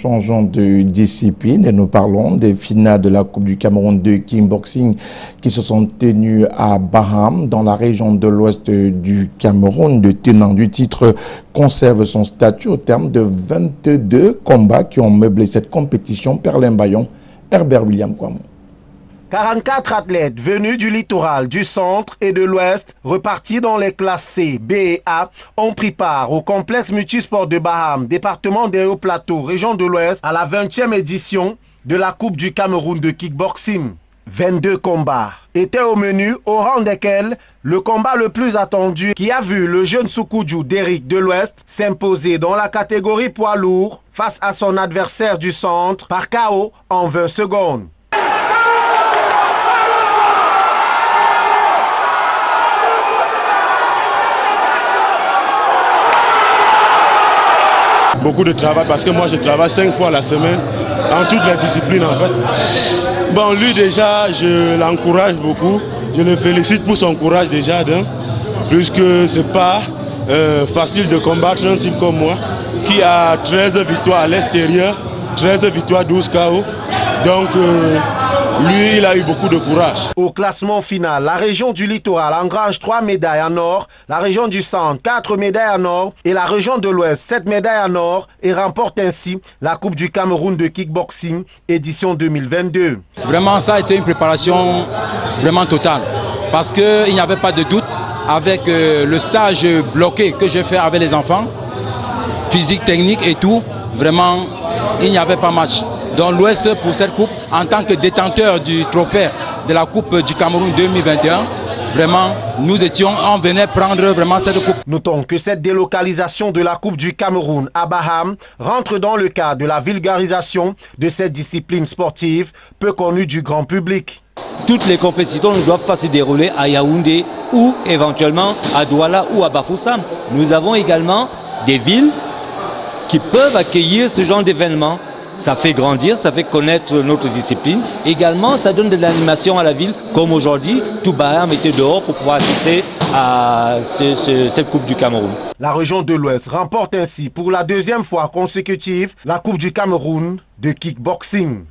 Changeons de discipline et nous parlons des finales de la Coupe du Cameroun de kickboxing qui se sont tenues à Baham, dans la région de l'ouest du Cameroun. Le tenant du titre conserve son statut au terme de 22 combats qui ont meublé cette compétition. Perlin Bayon, Herbert William Kwamou. 44 athlètes venus du littoral, du centre et de l'ouest, repartis dans les classes C, B et A, ont pris part au complexe multisport de Baham, département des Hauts-Plateaux, région de l'ouest, à la 20e édition de la Coupe du Cameroun de kickboxing. 22 combats étaient au menu, au rang desquels le combat le plus attendu qui a vu le jeune Soukoudjou d'Éric de l'Ouest s'imposer dans la catégorie poids lourd face à son adversaire du centre par KO en 20 secondes. Beaucoup de travail parce que moi je travaille 5 fois la semaine en toutes les disciplines en fait. Bon, lui déjà je l'encourage beaucoup, je le félicite pour son courage déjà puisque c'est pas facile de combattre un type comme moi qui a 13 victoires à l'extérieur, 13 victoires, 12 KO. Donc lui, il a eu beaucoup de courage. Au classement final, la région du littoral engrange 3 médailles en or, la région du centre 4 médailles en or et la région de l'ouest 7 médailles en or et remporte ainsi la Coupe du Cameroun de kickboxing édition 2022. Vraiment, ça a été une préparation vraiment totale parce qu'il n'y avait pas de doute avec le stage bloqué que j'ai fait avec les enfants, physique, technique et tout. Vraiment, il n'y avait pas match. Dans l'Ouest, pour cette coupe, en tant que détenteur du trophée de la Coupe du Cameroun 2021, vraiment, on venait prendre vraiment cette coupe. Notons que cette délocalisation de la Coupe du Cameroun à Baham rentre dans le cadre de la vulgarisation de cette discipline sportive peu connue du grand public. Toutes les compétitions ne doivent pas se dérouler à Yaoundé ou éventuellement à Douala ou à Bafoussam. Nous avons également des villes qui peuvent accueillir ce genre d'événements. Ça fait grandir, ça fait connaître notre discipline. Également, ça donne de l'animation à la ville, comme aujourd'hui, tout Baham était dehors pour pouvoir assister à cette Coupe du Cameroun. La région de l'Ouest remporte ainsi pour la 2e fois consécutive la Coupe du Cameroun de kickboxing.